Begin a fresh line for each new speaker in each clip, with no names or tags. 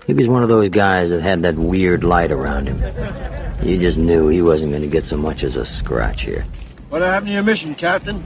He was one of those guys that had that weird light around him. You just knew he wasn't going to get so much as a scratch here.
What happened to your mission, Captain?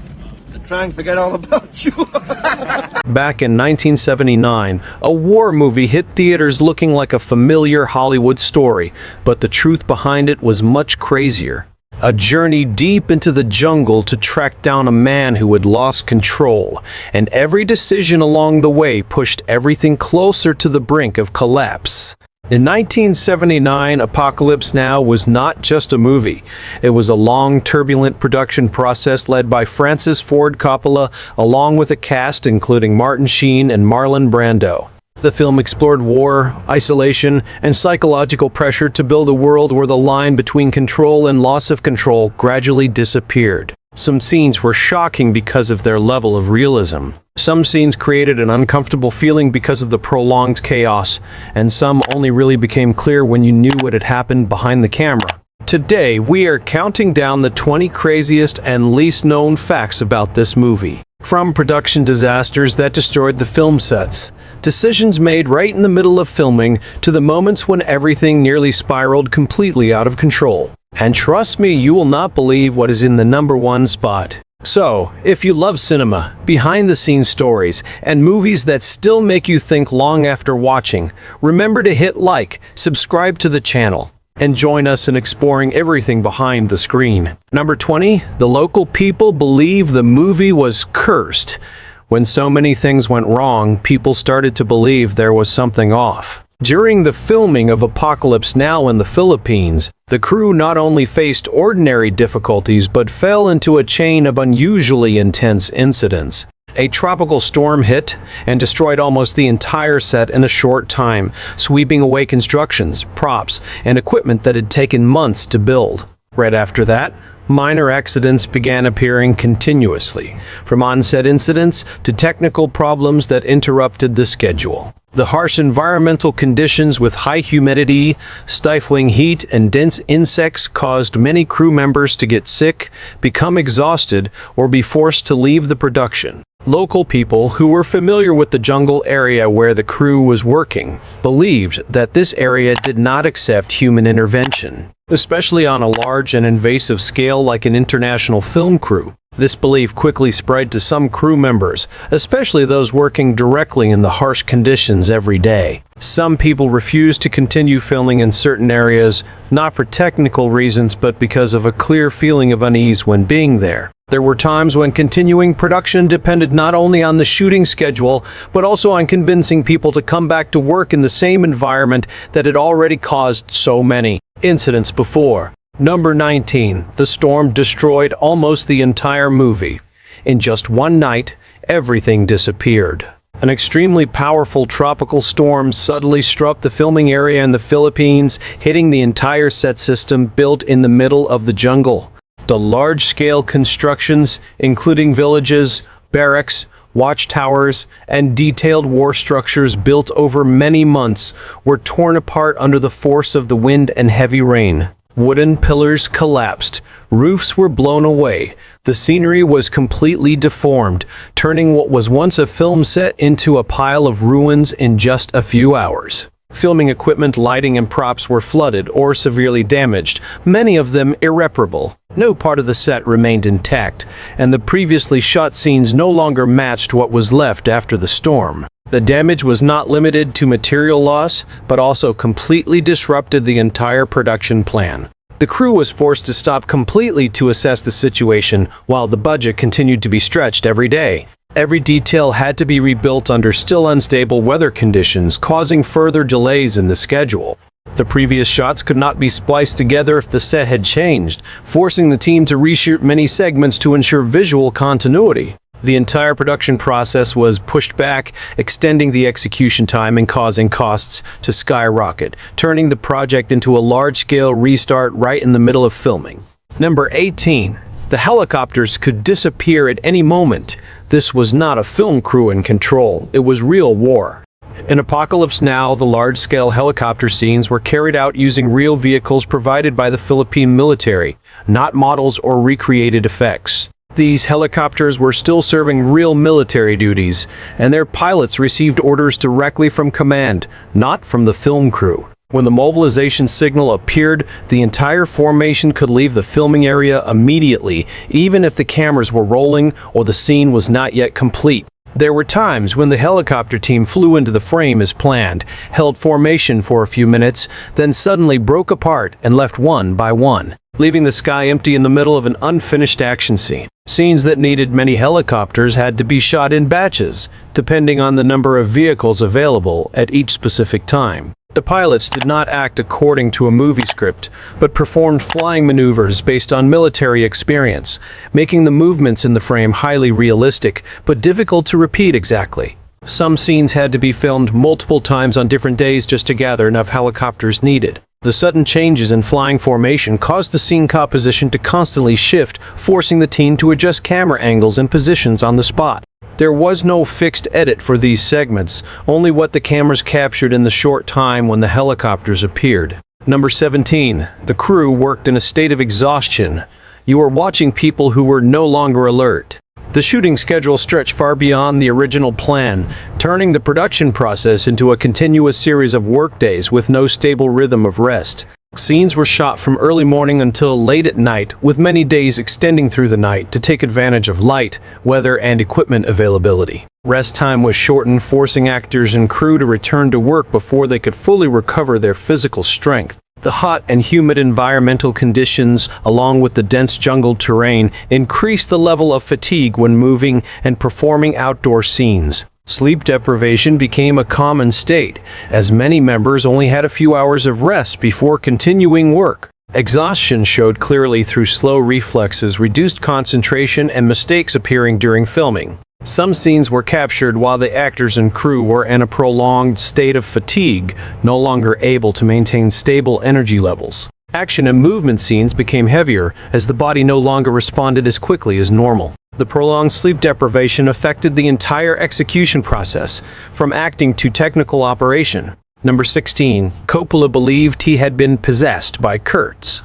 To try and forget all about you?
Back in 1979, a war movie hit theaters looking like a familiar Hollywood story, but the truth behind it was much crazier. A journey deep into the jungle to track down a man who had lost control, and every decision along the way pushed everything closer to the brink of collapse. In 1979, Apocalypse Now was not just a movie. It was a long, turbulent production process led by Francis Ford Coppola, along with a cast including Sheen and Marlon Brando. The film explored war, isolation, and psychological pressure to build a world where the line between control and loss of control gradually disappeared. Some scenes were shocking because of their level of realism. Some scenes created an uncomfortable feeling because of the prolonged chaos, and some only really became clear when you knew what had happened behind the camera. Today, we are counting down the 20 craziest and least known facts about this movie. From production disasters that destroyed the film sets, decisions made right in the middle of filming, to the moments when everything nearly spiraled completely out of control. And trust me, you will not believe what is in the #1 spot. So, if you love cinema, behind-the-scenes stories, and movies that still make you think long after watching, remember to hit like, subscribe to the channel, and join us in exploring everything behind the screen. Number 20, the local people believe the movie was cursed. When so many things went wrong, people started to believe there was something off. During the filming of Apocalypse Now in the Philippines, the crew not only faced ordinary difficulties but fell into a chain of unusually intense incidents. A tropical storm hit and destroyed almost the entire set in a short time, sweeping away constructions, props, and equipment that had taken months to build. Right after that, minor accidents began appearing continuously, from on-set incidents to technical problems that interrupted the schedule. The harsh environmental conditions with high humidity, stifling heat, and dense insects caused many crew members to get sick, become exhausted, or be forced to leave the production. Local people who were familiar with the jungle area where the crew was working believed that this area did not accept human intervention, especially on a large and invasive scale like an international film crew. This belief quickly spread to some crew members, especially those working directly in the harsh conditions every day. Some people refused to continue filming in certain areas, not for technical reasons but because of a clear feeling of unease when being there. There were times when continuing production depended not only on the shooting schedule, but also on convincing people to come back to work in the same environment that had already caused so many incidents before. Number 19. The storm destroyed almost the entire movie. In just one night, everything disappeared. An extremely powerful tropical storm suddenly struck the filming area in the Philippines, hitting the entire set system built in the middle of the jungle. The large-scale constructions, including villages, barracks, watchtowers, and detailed war structures built over many months, were torn apart under the force of the wind and heavy rain. Wooden pillars collapsed, roofs were blown away, the scenery was completely deformed, turning what was once a film set into a pile of ruins in just a few hours. Filming equipment, lighting, and props were flooded or severely damaged, many of them irreparable. No part of the set remained intact, and the previously shot scenes no longer matched what was left after the storm. The damage was not limited to material loss, but also completely disrupted the entire production plan. The crew was forced to stop completely to assess the situation, while the budget continued to be stretched every day. Every detail had to be rebuilt under still unstable weather conditions, causing further delays in the schedule. The previous shots could not be spliced together if the set had changed, forcing the team to reshoot many segments to ensure visual continuity. The entire production process was pushed back, extending the execution time and causing costs to skyrocket, turning the project into a large-scale restart right in the middle of filming. Number 18. The helicopters could disappear at any moment. This was not a film crew in control, it was real war. In Apocalypse Now, the large-scale helicopter scenes were carried out using real vehicles provided by the Philippine military, not models or recreated effects. These helicopters were still serving real military duties, and their pilots received orders directly from command, not from the film crew. When the mobilization signal appeared, the entire formation could leave the filming area immediately, even if the cameras were rolling or the scene was not yet complete. There were times when the helicopter team flew into the frame as planned, held formation for a few minutes, then suddenly broke apart and left one by one, leaving the sky empty in the middle of an unfinished action scene. Scenes that needed many helicopters had to be shot in batches, depending on the number of vehicles available at each specific time. The pilots did not act according to a movie script, but performed flying maneuvers based on military experience, making the movements in the frame highly realistic, but difficult to repeat exactly. Some scenes had to be filmed multiple times on different days just to gather enough helicopters needed. The sudden changes in flying formation caused the scene composition to constantly shift, forcing the team to adjust camera angles and positions on the spot. There was no fixed edit for these segments, only what the cameras captured in the short time when the helicopters appeared. Number 17. The crew worked in a state of exhaustion. You were watching people who were no longer alert. The shooting schedule stretched far beyond the original plan, turning the production process into a continuous series of workdays with no stable rhythm of rest. Scenes were shot from early morning until late at night, with many days extending through the night to take advantage of light, weather, and equipment availability. Rest time was shortened, forcing actors and crew to return to work before they could fully recover their physical strength. The hot and humid environmental conditions, along with the dense jungle terrain, increased the level of fatigue when moving and performing outdoor scenes. Sleep deprivation became a common state, as many members only had a few hours of rest before continuing work. Exhaustion showed clearly through slow reflexes, reduced concentration, and mistakes appearing during filming. Some scenes were captured while the actors and crew were in a prolonged state of fatigue, no longer able to maintain stable energy levels. Action and movement scenes became heavier as the body no longer responded as quickly as normal. The prolonged sleep deprivation affected the entire execution process, from acting to technical operation. Number 16. Coppola believed he had been possessed by Kurtz.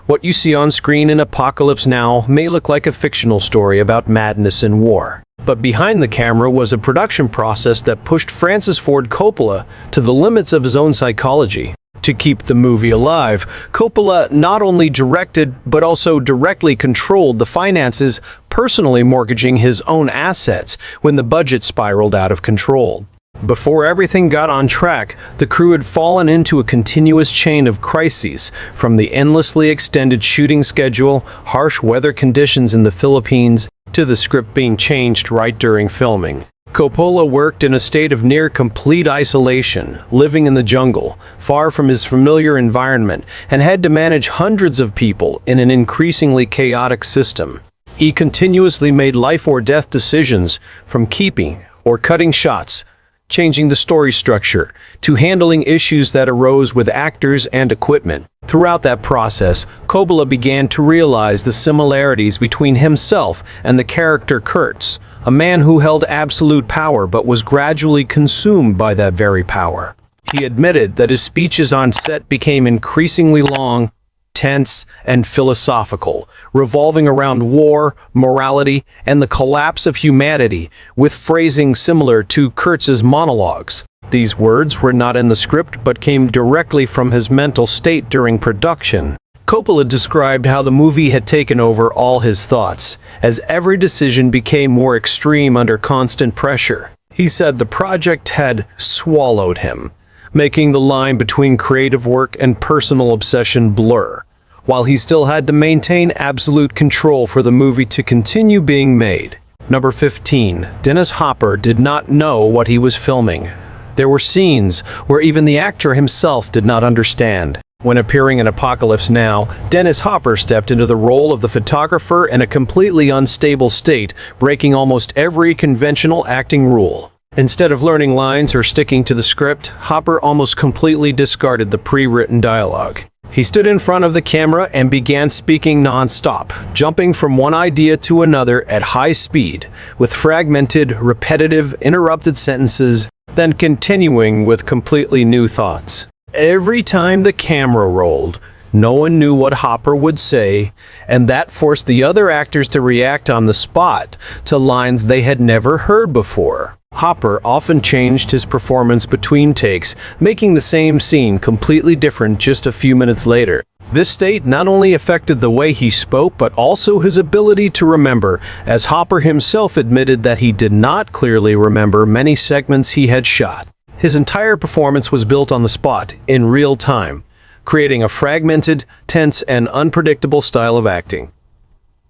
What you see on screen in Apocalypse Now may look like a fictional story about madness and war. But behind the camera was a production process that pushed Francis Ford Coppola to the limits of his own psychology. To keep the movie alive, Coppola not only directed but also directly controlled the finances, personally mortgaging his own assets when the budget spiraled out of control. Before everything got on track, the crew had fallen into a continuous chain of crises, from the endlessly extended shooting schedule, harsh weather conditions in the Philippines, to the script being changed right during filming. Coppola worked in a state of near-complete isolation, living in the jungle, far from his familiar environment, and had to manage hundreds of people in an increasingly chaotic system. He continuously made life-or-death decisions, from keeping or cutting shots, changing the story structure, to handling issues that arose with actors and equipment. Throughout that process, Coppola began to realize the similarities between himself and the character Kurtz, a man who held absolute power but was gradually consumed by that very power. He admitted that his speeches on set became increasingly long, tense, and philosophical, revolving around war, morality, and the collapse of humanity, with phrasing similar to Kurtz's monologues. These words were not in the script but came directly from his mental state during production. Coppola described how the movie had taken over all his thoughts, as every decision became more extreme under constant pressure. He said the project had swallowed him, making the line between creative work and personal obsession blur, while he still had to maintain absolute control for the movie to continue being made. Number 15. Dennis Hopper did not know what he was filming. There were scenes where even the actor himself did not understand. When appearing in Apocalypse Now, Dennis Hopper stepped into the role of the photographer in a completely unstable state, breaking almost every conventional acting rule. Instead of learning lines or sticking to the script, Hopper almost completely discarded the pre-written dialogue. He stood in front of the camera and began speaking non-stop, jumping from one idea to another at high speed, with fragmented, repetitive, interrupted sentences, then continuing with completely new thoughts. Every time the camera rolled, No one knew what Hopper would say, and that forced the other actors to react on the spot to lines they had never heard before. Hopper often changed his performance between takes, making the same scene completely different just a few minutes later. This state not only affected the way he spoke, but also his ability to remember, as Hopper himself admitted that he did not clearly remember many segments he had shot. His entire performance was built on the spot, in real time, creating a fragmented, tense, and unpredictable style of acting.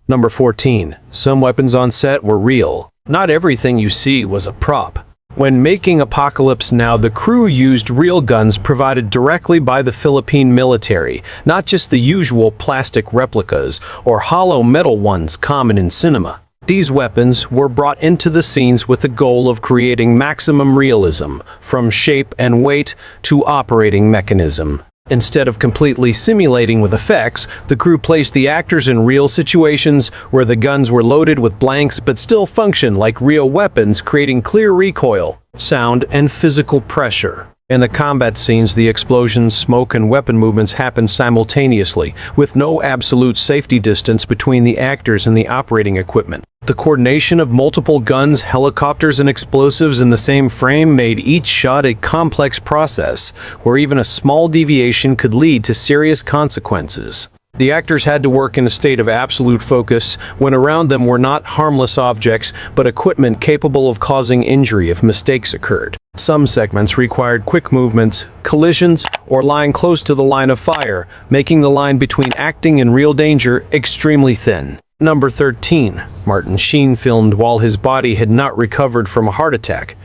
Number 14. Some weapons on set were real. Not everything you see was a prop. When making Apocalypse Now, the crew used real guns provided directly by the Philippine military, not just the usual plastic replicas or hollow metal ones common in cinema. These weapons were brought into the scenes with the goal of creating maximum realism, from shape and weight to operating mechanism. Instead of completely simulating with effects, the crew placed the actors in real situations where the guns were loaded with blanks but still functioned like real weapons, creating clear recoil, sound, and physical pressure. In the combat scenes, the explosions, smoke, and weapon movements happened simultaneously, with no absolute safety distance between the actors and the operating equipment. The coordination of multiple guns, helicopters, and explosives in the same frame made each shot a complex process, where even a small deviation could lead to serious consequences. The actors had to work in a state of absolute focus when around them were not harmless objects, but equipment capable of causing injury if mistakes occurred. Some segments required quick movements, collisions, or lying close to the line of fire, making the line between acting and real danger extremely thin. Number 13. Martin Sheen filmed while his body had not recovered from a heart attack.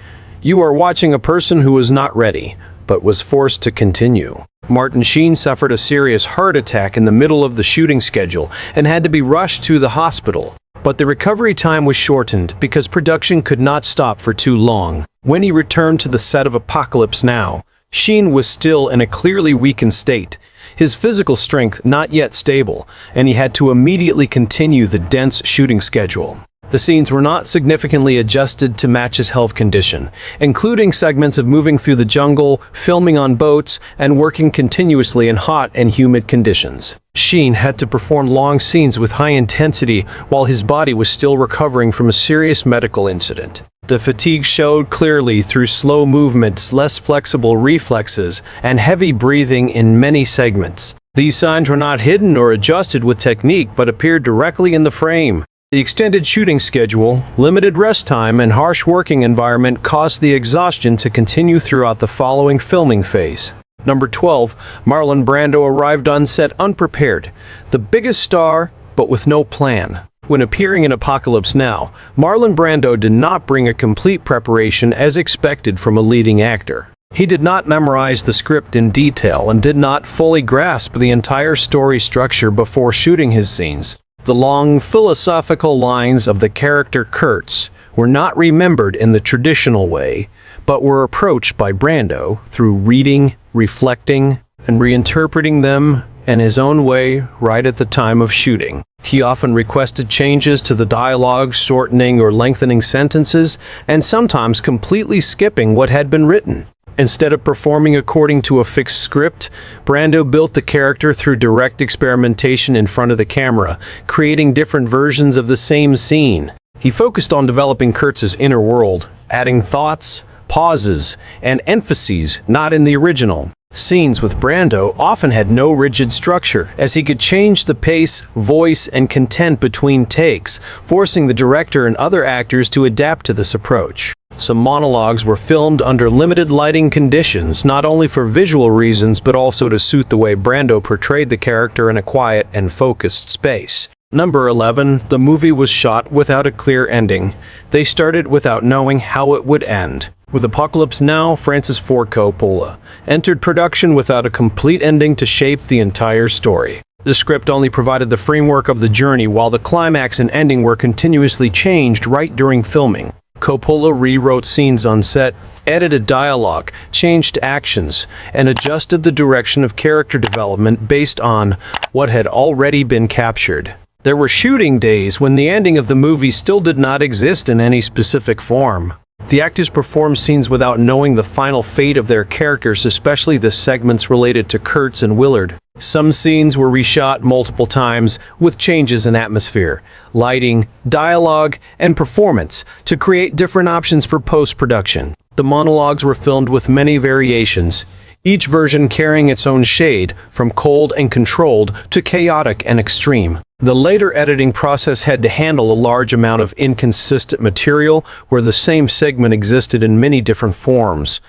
You are watching a person who was not ready, but was forced to continue. Martin Sheen suffered a serious heart attack in the middle of the shooting schedule and had to be rushed to the hospital. But the recovery time was shortened because production could not stop for too long. When he returned to the set of Apocalypse Now, Sheen was still in a clearly weakened state, his physical strength not yet stable, and he had to immediately continue the dense shooting schedule. The scenes were not significantly adjusted to match his health condition, including segments of moving through the jungle, filming on boats, and working continuously in hot and humid conditions. Sheen had to perform long scenes with high intensity while his body was still recovering from a serious medical incident. The fatigue showed clearly through slow movements, less flexible reflexes, and heavy breathing in many segments. These signs were not hidden or adjusted with technique, but appeared directly in the frame. The extended shooting schedule, limited rest time, and harsh working environment caused the exhaustion to continue throughout the following filming phase. Number 12. Marlon Brando arrived on set unprepared, the biggest star, but with no plan. When appearing in Apocalypse Now, Marlon Brando did not bring a complete preparation as expected from a leading actor. He did not memorize the script in detail and did not fully grasp the entire story structure before shooting his scenes. The long, philosophical lines of the character Kurtz were not remembered in the traditional way, but were approached by Brando through reading, reflecting, and reinterpreting them in his own way right at the time of shooting. He often requested changes to the dialogue, shortening or lengthening sentences, and sometimes completely skipping what had been written. Instead of performing according to a fixed script, Brando built the character through direct experimentation in front of the camera, creating different versions of the same scene. He focused on developing Kurtz's inner world, adding thoughts, pauses, and emphases not in the original. Scenes with Brando often had no rigid structure, as he could change the pace, voice, and content between takes, forcing the director and other actors to adapt to this approach. Some monologues were filmed under limited lighting conditions, not only for visual reasons but also to suit the way Brando portrayed the character in a quiet and focused space. Number 11. The movie was shot without a clear ending. They started without knowing how it would end. With Apocalypse Now, Francis Ford Coppola entered production without a complete ending to shape the entire story. The script only provided the framework of the journey, while the climax and ending were continuously changed right during filming. Coppola rewrote scenes on set, edited dialogue, changed actions, and adjusted the direction of character development based on what had already been captured. There were shooting days when the ending of the movie still did not exist in any specific form. The actors performed scenes without knowing the final fate of their characters, especially the segments related to Kurtz and Willard. Some scenes were reshot multiple times with changes in atmosphere, lighting, dialogue, and performance to create different options for post-production. The monologues were filmed with many variations, each version carrying its own shade, from cold and controlled to chaotic and extreme. The later editing process had to handle a large amount of inconsistent material where the same segment existed in many different forms.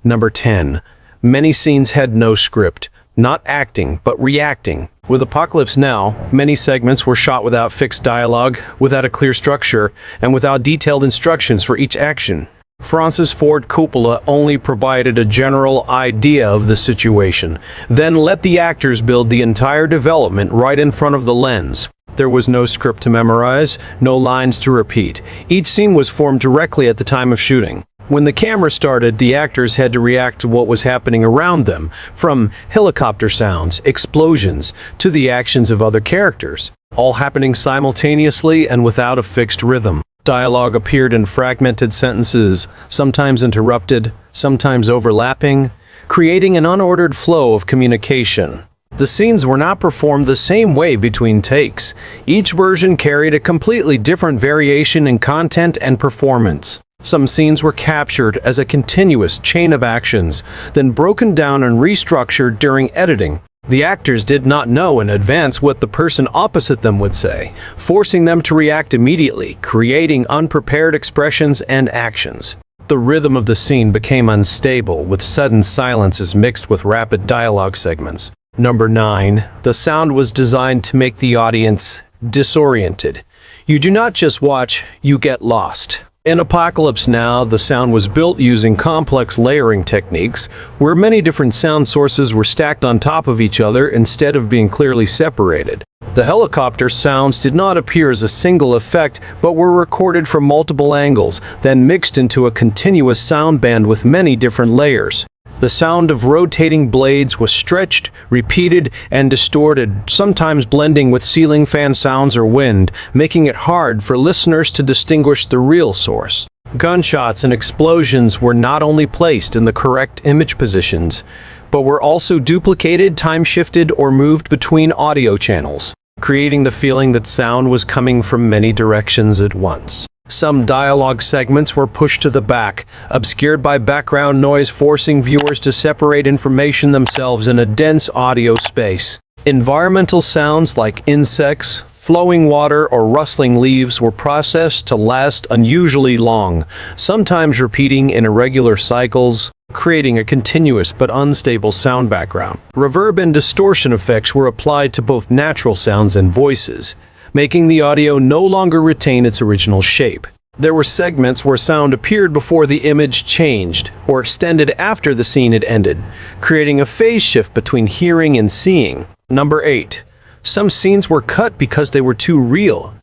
Number 10. Many scenes had no script, not acting, but reacting. With Apocalypse Now, many segments were shot without fixed dialogue, without a clear structure, and without detailed instructions for each action. Francis Ford Coppola only provided a general idea of the situation, then let the actors build the entire development right in front of the lens. There was no script to memorize, no lines to repeat. Each scene was formed directly at the time of shooting. When the camera started, the actors had to react to what was happening around them, from helicopter sounds, explosions, to the actions of other characters, all happening simultaneously and without a fixed rhythm. Dialogue appeared in fragmented sentences, sometimes interrupted, sometimes overlapping, creating an unordered flow of communication. The scenes were not performed the same way between takes. Each version carried a completely different variation in content and performance. Some scenes were captured as a continuous chain of actions, then broken down and restructured during editing. The actors did not know in advance what the person opposite them would say, forcing them to react immediately, creating unprepared expressions and actions. The rhythm of the scene became unstable, with sudden silences mixed with rapid dialogue segments. Number 9. The sound was designed to make the audience disoriented. You do not just watch, you get lost. In Apocalypse Now, the sound was built using complex layering techniques, where many different sound sources were stacked on top of each other instead of being clearly separated. The helicopter sounds did not appear as a single effect, but were recorded from multiple angles, then mixed into a continuous sound band with many different layers. The sound of rotating blades was stretched, repeated, and distorted, sometimes blending with ceiling fan sounds or wind, making it hard for listeners to distinguish the real source. Gunshots and explosions were not only placed in the correct image positions, but were also duplicated, time-shifted, or moved between audio channels, creating the feeling that sound was coming from many directions at once. Some dialogue segments were pushed to the back, obscured by background noise, forcing viewers to separate information themselves in a dense audio space. Environmental sounds like insects, flowing water, or rustling leaves were processed to last unusually long, sometimes repeating in irregular cycles, creating a continuous but unstable sound background. Reverb and distortion effects were applied to both natural sounds and voices, making the audio no longer retain its original shape. There were segments where sound appeared before the image changed, or extended after the scene had ended, creating a phase shift between hearing and seeing. Number 8. Some scenes were cut because they were too real.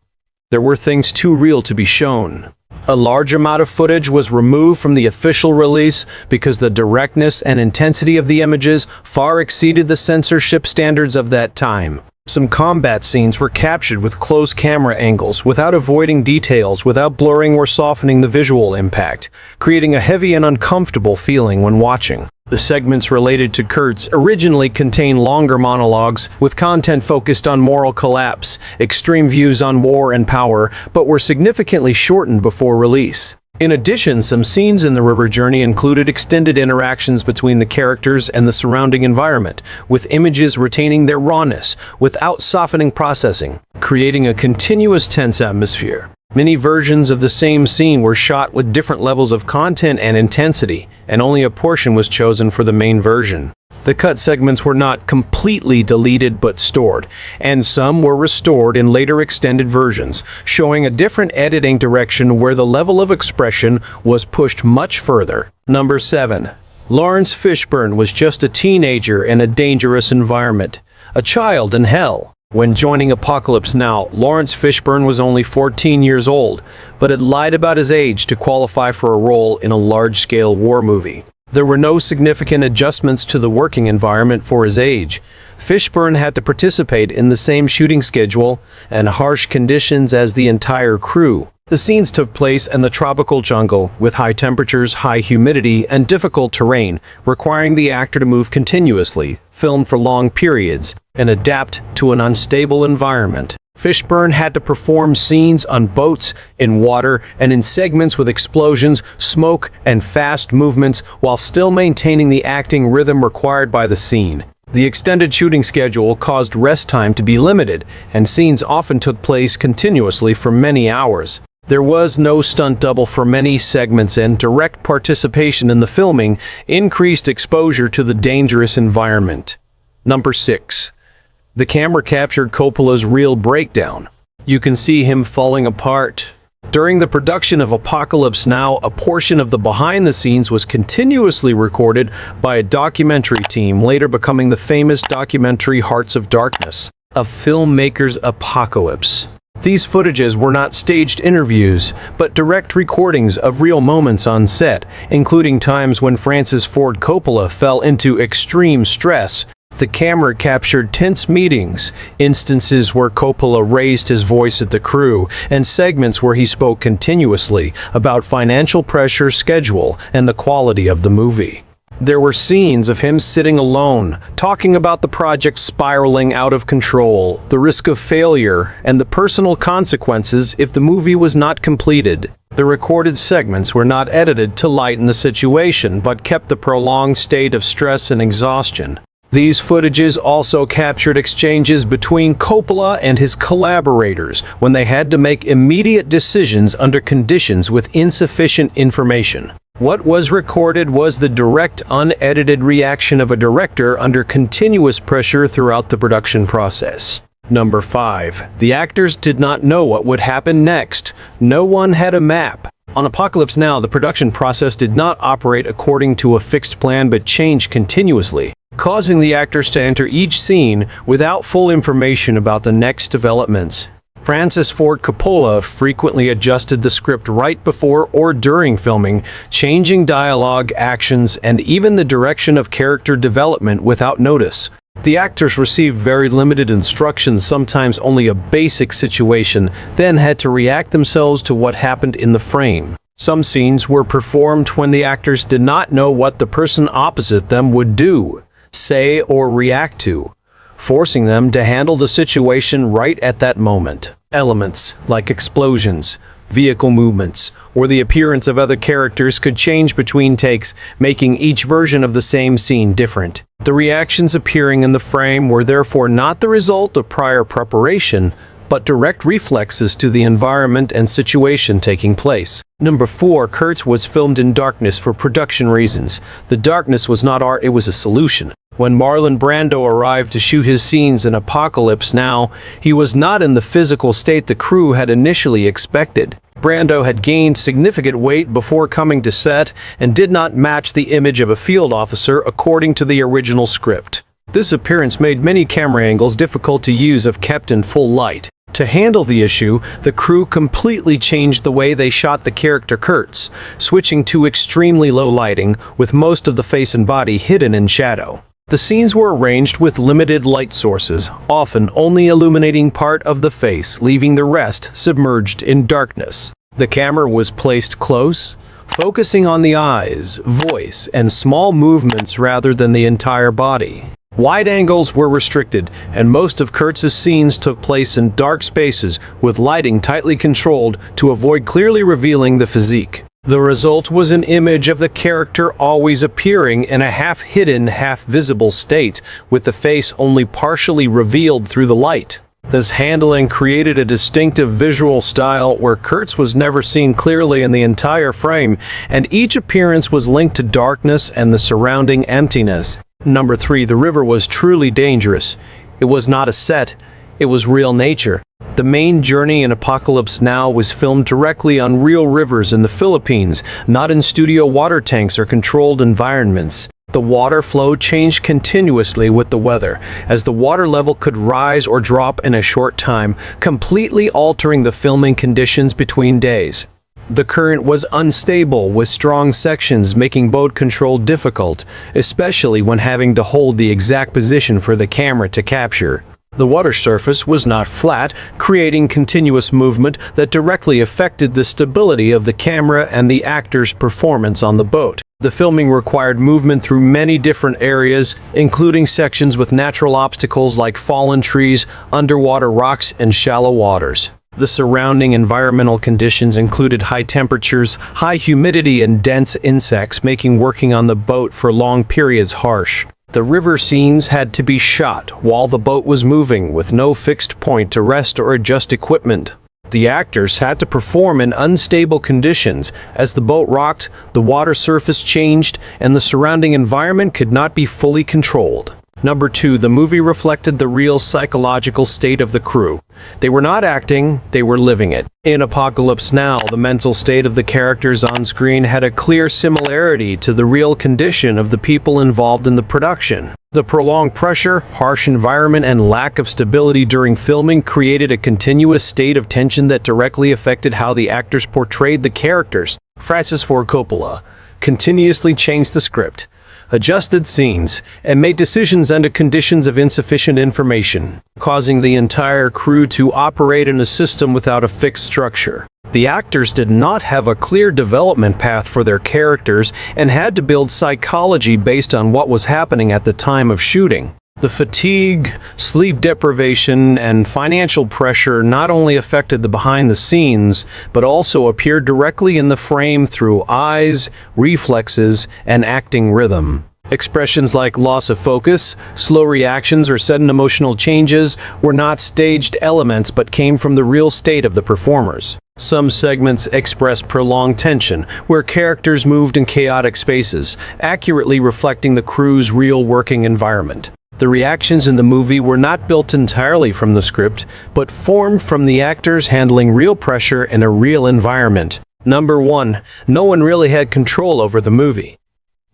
There were things too real to be shown. A large amount of footage was removed from the official release because the directness and intensity of the images far exceeded the censorship standards of that time. Some combat scenes were captured with close camera angles, without avoiding details, without blurring or softening the visual impact, creating a heavy and uncomfortable feeling when watching. The segments related to Kurtz originally contained longer monologues, with content focused on moral collapse, extreme views on war and power, but were significantly shortened before release. In addition, some scenes in the river journey included extended interactions between the characters and the surrounding environment, with images retaining their rawness without softening processing, creating a continuous tense atmosphere. Many versions of the same scene were shot with different levels of content and intensity, and only a portion was chosen for the main version. The cut segments were not completely deleted but stored, and some were restored in later extended versions, showing a different editing direction where the level of expression was pushed much further. Number 7. Lawrence Fishburne was just a teenager in a dangerous environment, a child in hell. When joining Apocalypse Now, Lawrence Fishburne was only 14 years old, but had lied about his age to qualify for a role in a large-scale war movie. There were no significant adjustments to the working environment for his age. Fishburne had to participate in the same shooting schedule and harsh conditions as the entire crew. The scenes took place in the tropical jungle, with high temperatures, high humidity, and difficult terrain, requiring the actor to move continuously, film for long periods, and adapt to an unstable environment. Fishburne had to perform scenes on boats, in water, and in segments with explosions, smoke, and fast movements, while still maintaining the acting rhythm required by the scene. The extended shooting schedule caused rest time to be limited, and scenes often took place continuously for many hours. There was no stunt double for many segments, and direct participation in the filming increased exposure to the dangerous environment. Number 6. The camera captured Coppola's real breakdown. You can see him falling apart. During the production of Apocalypse Now, a portion of the behind-the-scenes was continuously recorded by a documentary team, later becoming the famous documentary Hearts of Darkness, a filmmaker's apocalypse. These footages were not staged interviews, but direct recordings of real moments on set, including times when Francis Ford Coppola fell into extreme stress. The camera captured tense meetings, instances where Coppola raised his voice at the crew, and segments where he spoke continuously about financial pressure, schedule, and the quality of the movie. There were scenes of him sitting alone, talking about the project spiraling out of control, the risk of failure, and the personal consequences if the movie was not completed. The recorded segments were not edited to lighten the situation, but kept the prolonged state of stress and exhaustion. These footages also captured exchanges between Coppola and his collaborators when they had to make immediate decisions under conditions with insufficient information. What was recorded was the direct, unedited reaction of a director under continuous pressure throughout the production process. Number 5. The actors did not know what would happen next. No one had a map. On Apocalypse Now, the production process did not operate according to a fixed plan but changed continuously, causing the actors to enter each scene without full information about the next developments. Francis Ford Coppola frequently adjusted the script right before or during filming, changing dialogue, actions, and even the direction of character development without notice. The actors received very limited instructions, sometimes only a basic situation, then had to react themselves to what happened in the frame. Some scenes were performed when the actors did not know what the person opposite them would do, say, or react to, forcing them to handle the situation right at that moment. Elements like explosions, vehicle movements, or the appearance of other characters could change between takes, making each version of the same scene different. The reactions appearing in the frame were therefore not the result of prior preparation, but direct reflexes to the environment and situation taking place. Number 4. Kurtz was filmed in darkness for production reasons. The darkness was not art, it was a solution. When Marlon Brando arrived to shoot his scenes in Apocalypse Now, he was not in the physical state the crew had initially expected. Brando had gained significant weight before coming to set and did not match the image of a field officer according to the original script. This appearance made many camera angles difficult to use if kept in full light. To handle the issue, the crew completely changed the way they shot the character Kurtz, switching to extremely low lighting, with most of the face and body hidden in shadow. The scenes were arranged with limited light sources, often only illuminating part of the face, leaving the rest submerged in darkness. The camera was placed close, focusing on the eyes, voice, and small movements rather than the entire body. Wide angles were restricted, and most of Kurtz's scenes took place in dark spaces, with lighting tightly controlled to avoid clearly revealing the physique. The result was an image of the character always appearing in a half-hidden, half-visible state, with the face only partially revealed through the light. This handling created a distinctive visual style where Kurtz was never seen clearly in the entire frame, and each appearance was linked to darkness and the surrounding emptiness. Number 3. The river was truly dangerous. It was not a set, it was real nature. The main journey in Apocalypse Now was filmed directly on real rivers in the Philippines, not in studio water tanks or controlled environments. The water flow changed continuously with the weather, as the water level could rise or drop in a short time, completely altering the filming conditions between days. The current was unstable, with strong sections making boat control difficult, especially when having to hold the exact position for the camera to capture. The water surface was not flat, creating continuous movement that directly affected the stability of the camera and the actor's performance on the boat. The filming required movement through many different areas, including sections with natural obstacles like fallen trees, underwater rocks, and shallow waters. The surrounding environmental conditions included high temperatures, high humidity, and dense insects, making working on the boat for long periods harsh. The river scenes had to be shot while the boat was moving, with no fixed point to rest or adjust equipment. The actors had to perform in unstable conditions. As the boat rocked, the water surface changed, and the surrounding environment could not be fully controlled. Number 2, the movie reflected the real psychological state of the crew. They were not acting, they were living it. In Apocalypse Now, the mental state of the characters on screen had a clear similarity to the real condition of the people involved in the production. The prolonged pressure, harsh environment, and lack of stability during filming created a continuous state of tension that directly affected how the actors portrayed the characters. Francis Ford Coppola continuously changed the script, adjusted scenes, and made decisions under conditions of insufficient information, causing the entire crew to operate in a system without a fixed structure. The actors did not have a clear development path for their characters and had to build psychology based on what was happening at the time of shooting. The fatigue, sleep deprivation, and financial pressure not only affected the behind the scenes, but also appeared directly in the frame through eyes, reflexes, and acting rhythm. Expressions like loss of focus, slow reactions, or sudden emotional changes were not staged elements but came from the real state of the performers. Some segments expressed prolonged tension, where characters moved in chaotic spaces, accurately reflecting the crew's real working environment. The reactions in the movie were not built entirely from the script, but formed from the actors handling real pressure in a real environment. Number 1, no one really had control over the movie.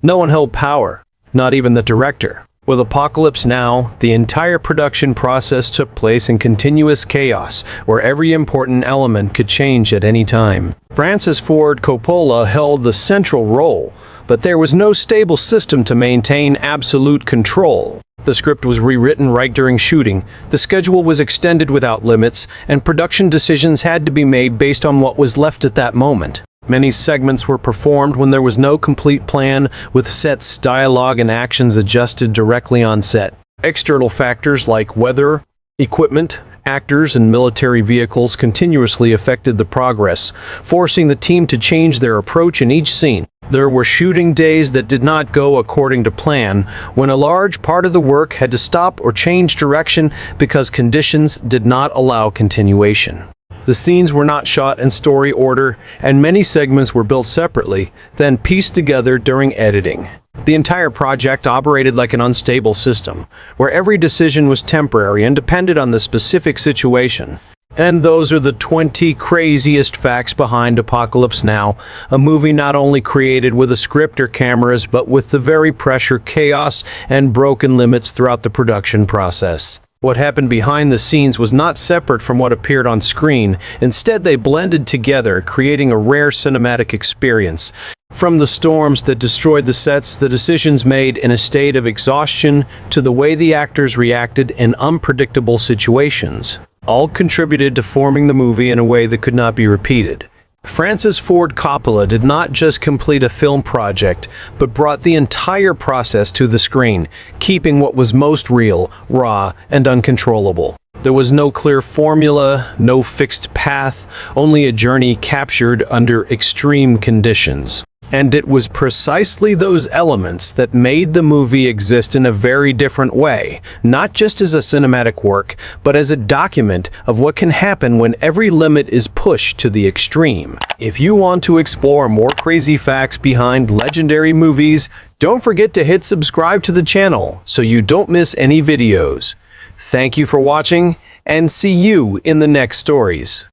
No one held power, not even the director. With Apocalypse Now, the entire production process took place in continuous chaos, where every important element could change at any time. Francis Ford Coppola held the central role, but there was no stable system to maintain absolute control. The script was rewritten right during shooting, the schedule was extended without limits, and production decisions had to be made based on what was left at that moment. Many segments were performed when there was no complete plan, with sets, dialogue, and actions adjusted directly on set. External factors like weather, equipment, actors, and military vehicles continuously affected the progress, forcing the team to change their approach in each scene. There were shooting days that did not go according to plan, when a large part of the work had to stop or change direction because conditions did not allow continuation. The scenes were not shot in story order, and many segments were built separately, then pieced together during editing. The entire project operated like an unstable system, where every decision was temporary and depended on the specific situation. And those are the 20 craziest facts behind Apocalypse Now, a movie not only created with a script or cameras, but with the very pressure, chaos, and broken limits throughout the production process. What happened behind the scenes was not separate from what appeared on screen. Instead, they blended together, creating a rare cinematic experience. From the storms that destroyed the sets, the decisions made in a state of exhaustion, to the way the actors reacted in unpredictable situations, all contributed to forming the movie in a way that could not be repeated. Francis Ford Coppola did not just complete a film project, but brought the entire process to the screen, keeping what was most real, raw, and uncontrollable. There was no clear formula, no fixed path, only a journey captured under extreme conditions. And it was precisely those elements that made the movie exist in a very different way, not just as a cinematic work, but as a document of what can happen when every limit is pushed to the extreme. If you want to explore more crazy facts behind legendary movies, don't forget to hit subscribe to the channel so you don't miss any videos. Thank you for watching, and see you in the next stories.